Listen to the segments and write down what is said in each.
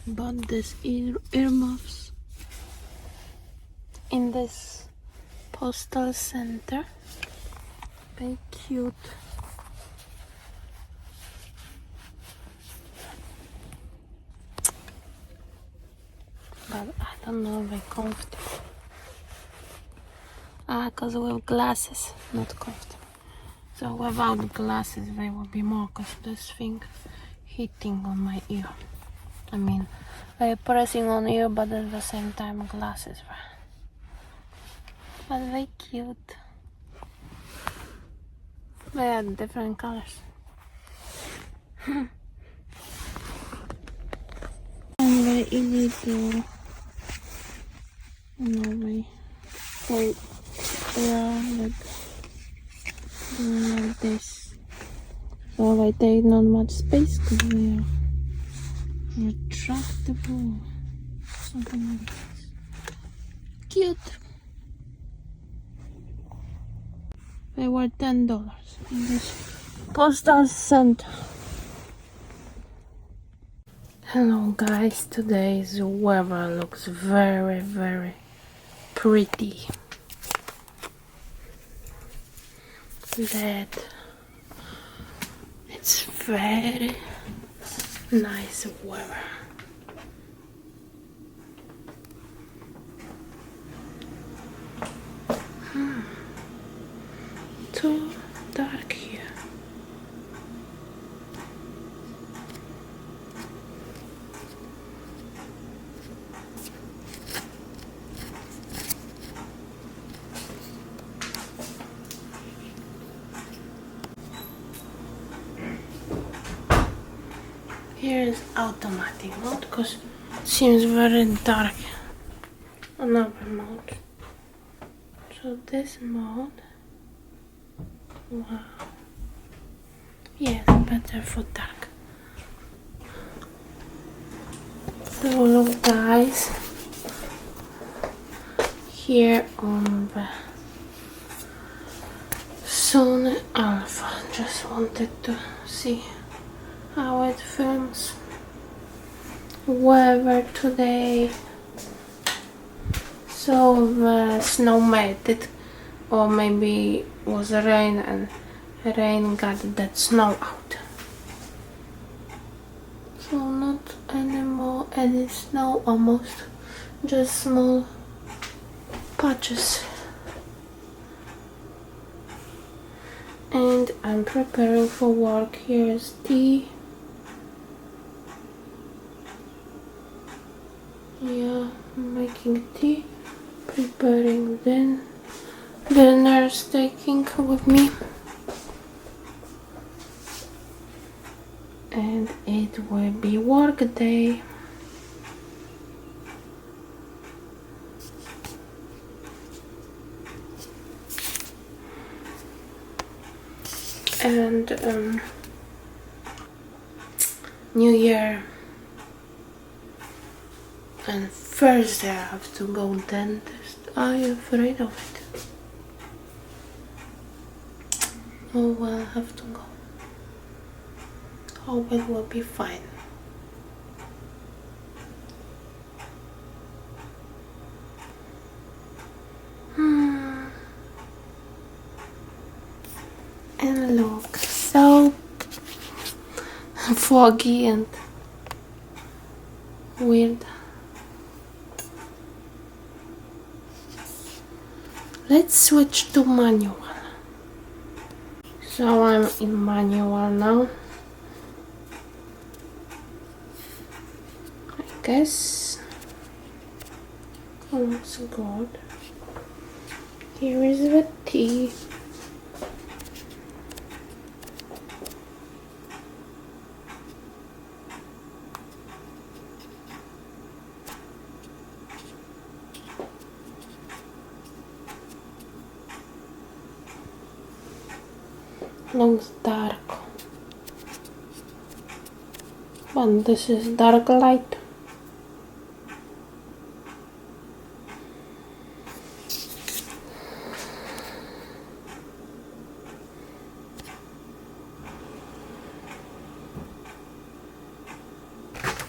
Bought this earmuffs in this postal center. Very cute. But I don't know if they're comfortable. Because with glasses, not comfortable. So without glasses, they will be more, because this thing hitting on my ear. I mean, they're pressing on ear, but at the same time glasses. But they're cute. They are different colors. And very easy to, they fold around like this. So they take not much space because they are retractable. Something like this. Cute. They were $10 in this postal center. Hello guys, today's weather looks very pretty. That it's very nice weather. Too dark here. Here is automatic mode because it seems very dark. Another mode. So this mode, wow, yes, better for dark. So look guys, here on the Sony Alpha, just wanted to see how it films weather today. So the snow melted, or maybe was rain and rain got that snow out. So not anymore any snow, almost just small patches. And I'm preparing for work. Here's tea. Yeah, I'm making tea, preparing dinner, taking with me, and it will be work day. And New Year, and Thursday I have to go dentist. I'm afraid of it. Oh well, I have to go. Hope it will be fine. And look, so foggy and weird. Let's switch to manual. So I'm in manual now. I guess looks good. Here is the tea. Looks dark, but this is dark light.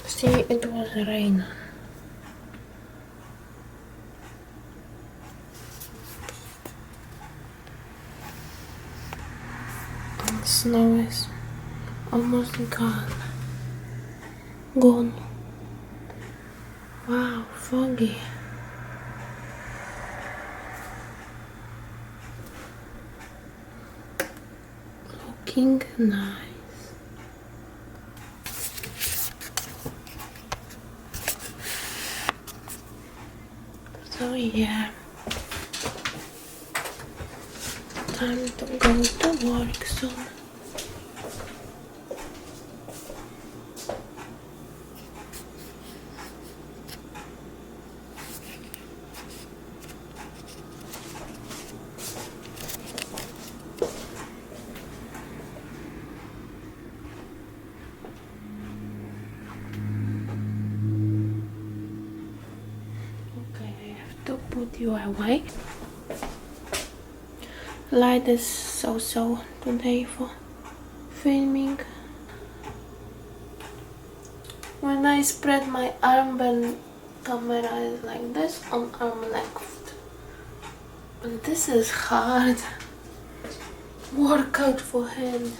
See, It was rain. And snow is almost gone. Wow, foggy. Looking nice. So yeah, time to go to work soon. To put you away. Light is so today for filming. When I spread my arm, then camera is like this on arm length. But this is hard workout for hand.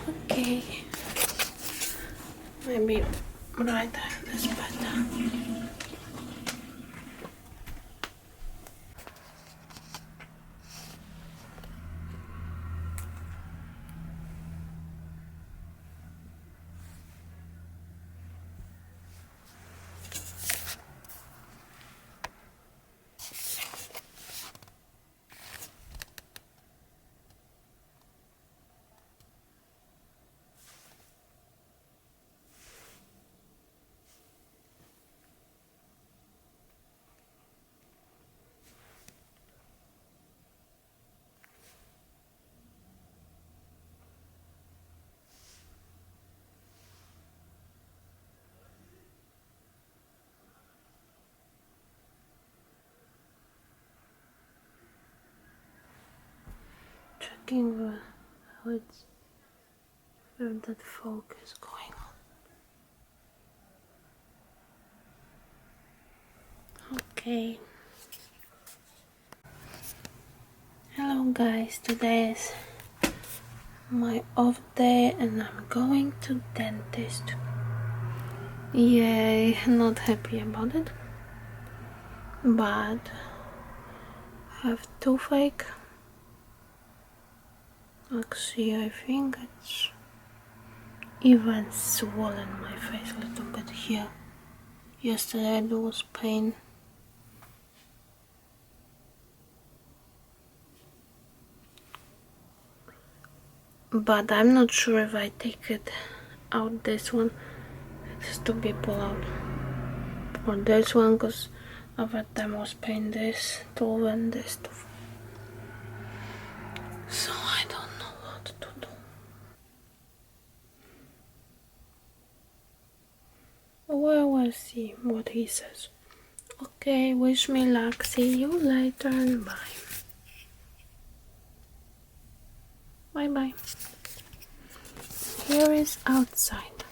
Okay, maybe right hand is better. Checking how it's, where that focus going on. Okay. Hello guys, today is my off day and I'm going to dentist. Yay, not happy about it, but I have toothache. Actually, I think it's even swollen my face a little bit here. Yesterday there was pain. But I'm not sure if I take it out this one. It has to be pulled out. Or this one, because other time was pain this tooth and this tooth. So I don't know what to do. Well, we'll see what he says. Okay, wish me luck. See you later and bye. Bye bye. Here is outside.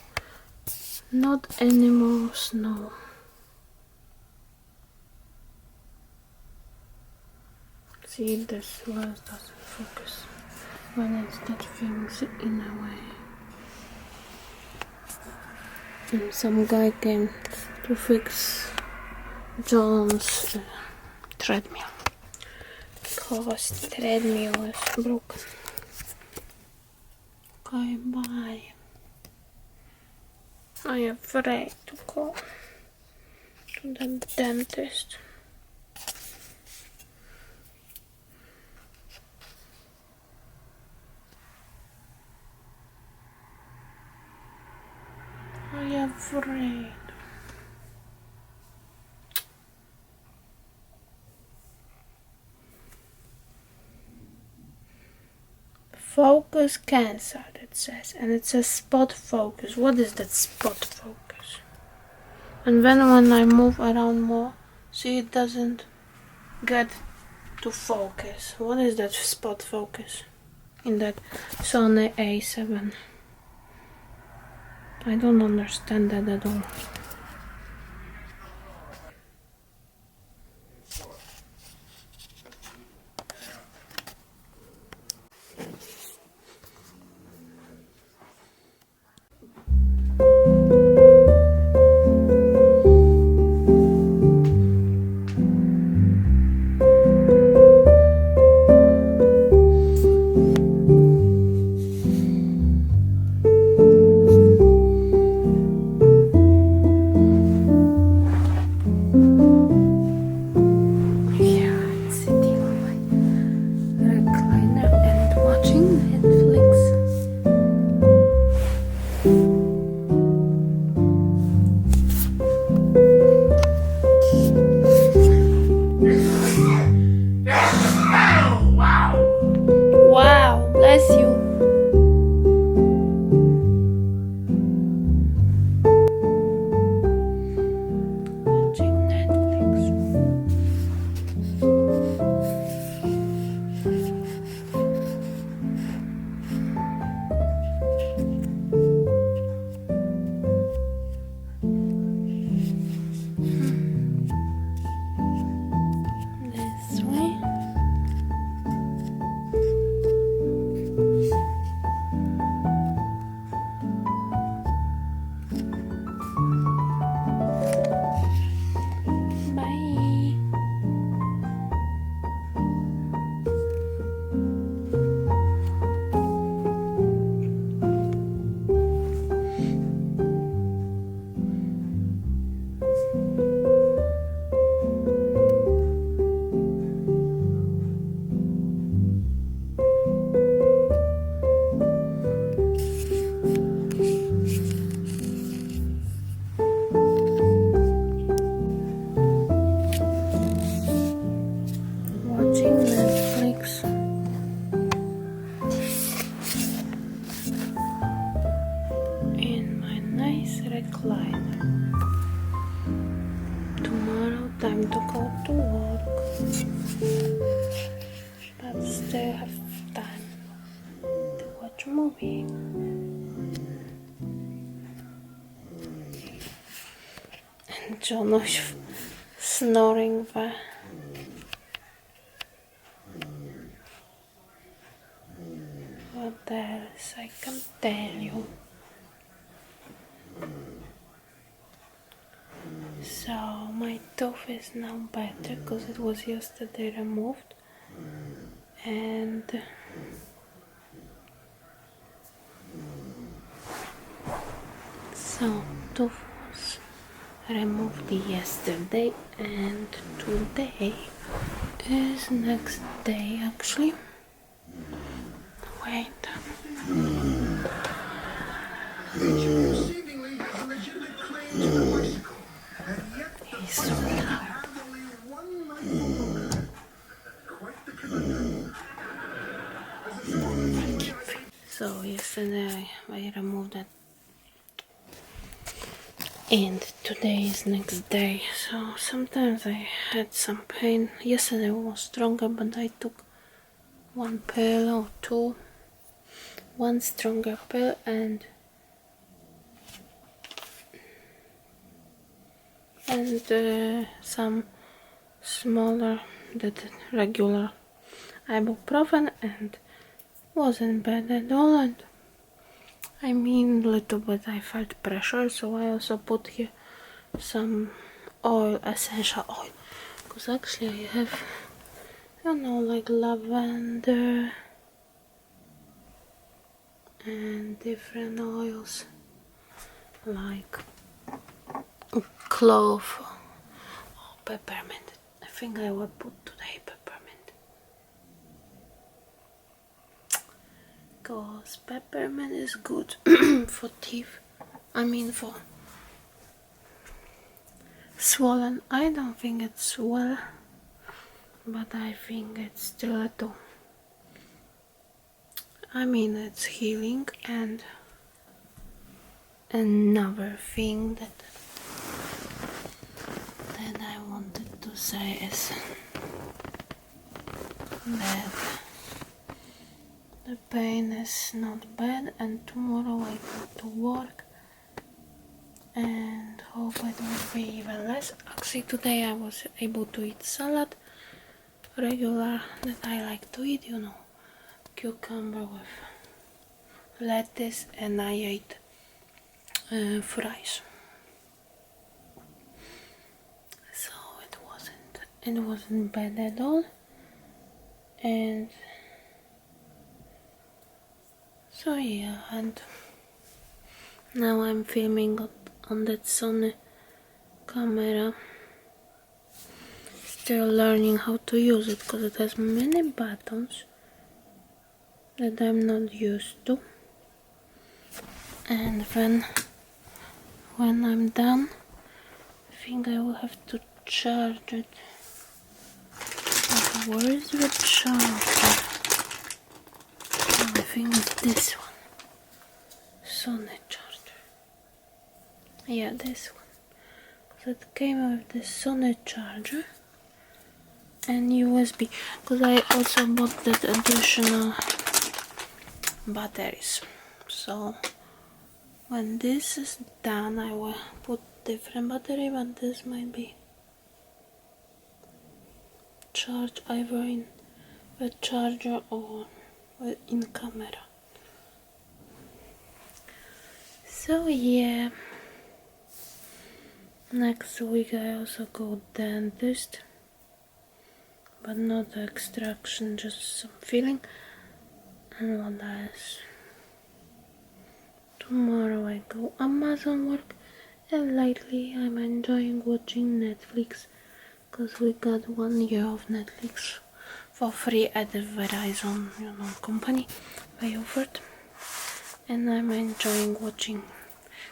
Not any more snow. See, this lens doesn't focus when it's that things in a way. And some guy came to fix John's treadmill because treadmill is broken. Okay, bye. I'm afraid to go to the dentist. I'm afraid. Focus cancelled, it says, and it says spot focus. What is that spot focus? And then when I move around more, see, it doesn't get to focus. What is that spot focus in that Sony A7? I don't understand that at all. Wow, bless you. Watching Netflix. This way. Bye. Watching Netflix. In my nice recliner. Tomorrow time to go to work. But still have time to watch a movie. And Jonoś snoring there. What else I can tell you? So my tooth is now better because it was yesterday removed, and so tooth was removed yesterday, and today is next day actually. Wait. He's so tired. So yesterday I removed that, and today is next day. So sometimes I had some pain. Yesterday was stronger, but I took one pill or two. One stronger pill and some smaller, that regular ibuprofen, and wasn't bad at all. And I mean, little bit I felt pressure, so I also put here some oil, essential oil, because actually I have, you know, like lavender and different oils like clove or peppermint. I think I will put today peppermint, because peppermint is good for teeth. I mean for swollen. I don't think it's swell, but I think it's stiletto. I mean it's healing. And another thing that I wanted to say is that the pain is not bad, and tomorrow I go to work and hope it will be even less. Actually today I was able to eat salad, regular that I like to eat, you know, cucumber with lettuce, and I ate fries. So it wasn't bad at all. And so yeah, and now I'm filming on that Sony camera, still learning how to use it because it has many buttons that I'm not used to. And when I'm done, I think I will have to charge it. But where is the charger? Oh, I think it's this one. Sony charger. Yeah, this one. So it came with the Sony charger and USB, because I also bought that additional batteries. So when this is done, I will put different battery, but this might be charged either in the charger or in camera. So yeah, next week I also go dentist, but not extraction, just some filling. And what else? Tomorrow I go Amazon work, and lately I'm enjoying watching Netflix, because we got 1 year of Netflix for free at the Verizon, company they offered, and I'm enjoying watching,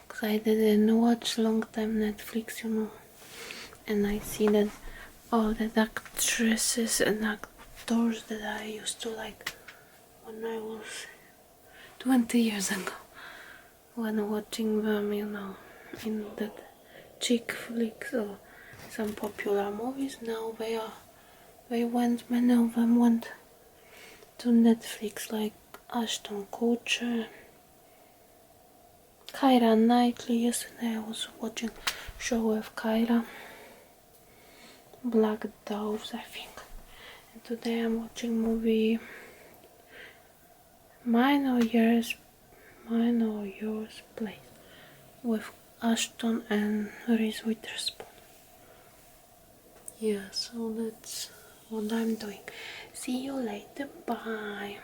because I didn't watch long time Netflix, and I see that all the actresses and actors that I used to like when I was 20 years ago, when watching them, in that chick flicks or some popular movies. Now many of them went to Netflix, like Ashton Kutcher, Keira Knightley. Yesterday I was watching show with Keira, Black Doves, I think. And today I'm watching movie Mine or Yours Place with Ashton and Reese Witherspoon. Yeah, so that's what I'm doing. See you later, bye.